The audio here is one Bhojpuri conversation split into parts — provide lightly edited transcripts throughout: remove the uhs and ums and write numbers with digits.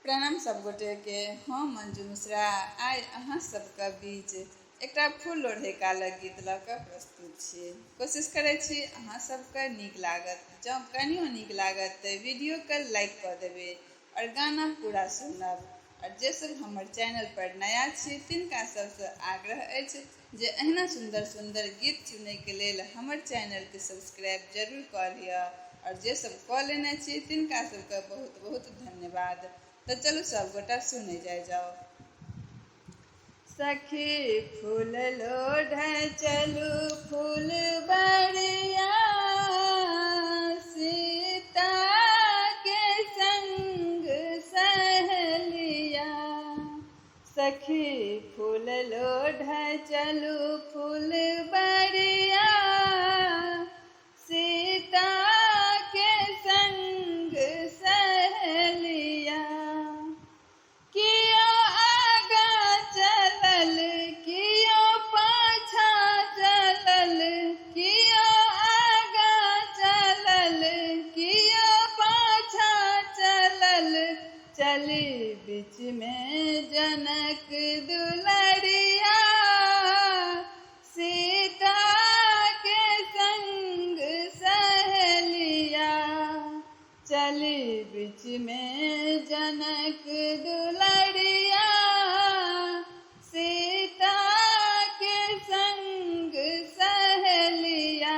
प्रणाम सब गोटे के। हम मंजू मिश्रा आइ अहाँ सबके बीच एकटा फूल लोढ़े कालक गीत लऽ कऽ प्रस्तुत छी। कोशिश करै छी अहाँ सबके नीक लागत। जँ कनियो नीक लागत तऽ वीडियोके लाइक कऽ देबै और गाना पूरा सुनब। और जे सब हमर चैनल पर नया छी तिनका सबसँ आग्रह अछि जे एहिना सुंदर सुंदर गीत सुनैके लेल हमर चैनलके सब्सक्राइब जरूर कऽ लिअ। और जे सब कऽ लेने छी तिनका सबके बहुत बहुत धन्यवाद। तो चलू सब गोटा सुने जाओ। सखी फूल लोढ़े चलू फूल बड़िया, सीता के संग सहेलिया। सखी फूल लोढ़े चलू फूल बड़िया, सीता के संग सहेलिया। कियो आगा चलल कियो पाछा चलल, कियो आगा चलल कियो पाछा चलल। चली बीच में जनक दुलरिया, सीता के संग सहेलिया। चली बीच में जनक दुलरिया, सीता के संग सहेलिया।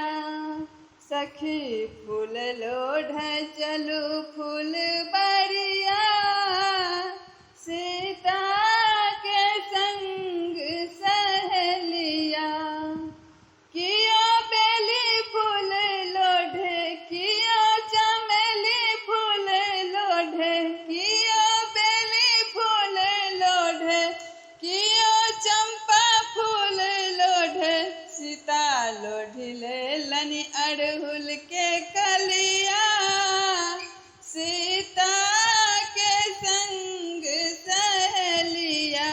सखी फूल लोढ़े चलू फूल बड़िया, सीता के संग सहेलिया। कियो बेली फूल लोढ़े कियो चमेली फूल लोढ़े, कियो बेली फूल लोढ़े कियो चंपा फूल लोढ़े। सीता लोढ़ी लेलनि अड़हुल के कलिया, सीता के संग सहेलिया।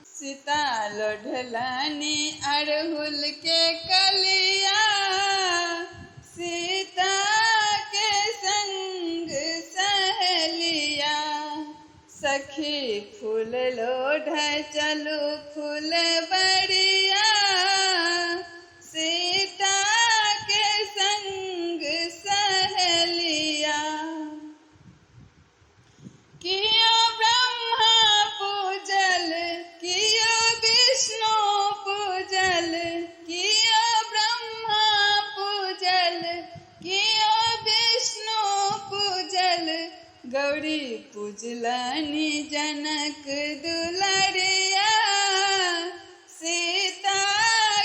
सीता लोढ़लनि अड़हुल के कलिया, सीता के संग सहेलिया। सखी फूल लोढ़े चलू फूल बड़िया, सीता के संग सहेलिया। कियो ब्रह्मा पूजल कियो विष्णु पूजल, कियो ब्रह्मा पूजल कियो विष्णु पूजल। गौरी पूजलनि जनक दुलरिया, सीता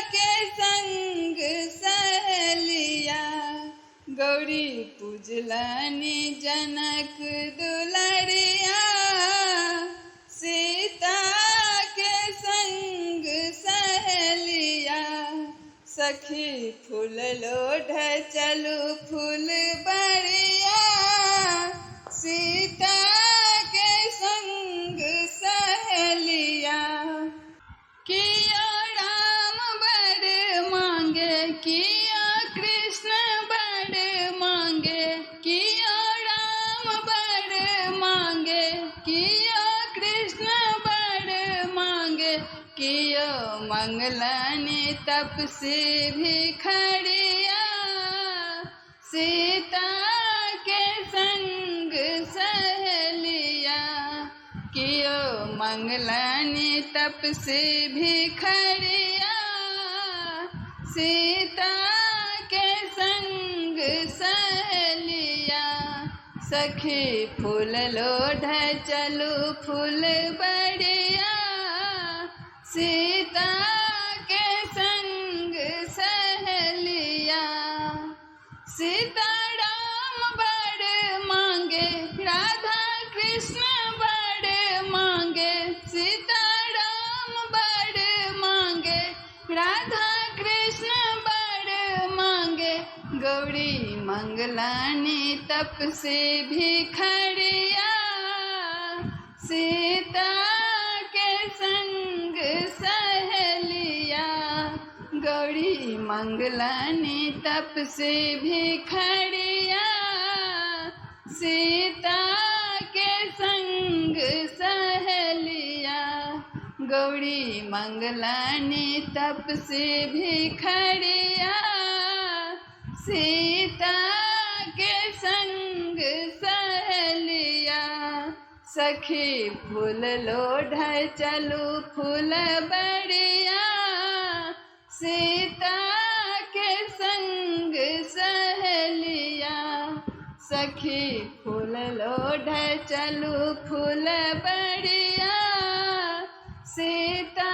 के संग सहेलिया। गौरी पूजलनि जनक दुलरिया, सीता के संग सहेलिया। सखी फूल लोढ़े चलू फूल बड़िया, सीता के संग सहेलिया। कियो राम बड़ मांगे कियो कृष्ण बड़ मांगे, कियो राम बड़ मांगे कियो कृष्ण बड़ मांगे। कियो मंगलनि तपसी भिखरिया, सीता के संग सहेलिया। कियो मंगलनि तपसी भिखरिया, सीता के संग सहेलिया। सखी फूल लोढ़े चलू फूल बड़िया, सीता के संग सहेलिया। सीता राम बड़ मांगे राधा कृष्ण बड़ मांगे, सीता राम बड़ मांगे राधा कृष्ण बड़ मांगे। गौरी मंगलनि तपसी भिखरिया, सीता के संग सहेलिया। गौरी मंगलनि तपसी भिखरिया, सीता के संग गौरी मंगलानी तप से भिखरिया, सीता के संग सहेलिया। सखी फूल लोढ़ चलू फूल बढ़िया, सीता के संग सहेलिया। सखी फूल लोढ़ चलू फूल बढ़िया, सीता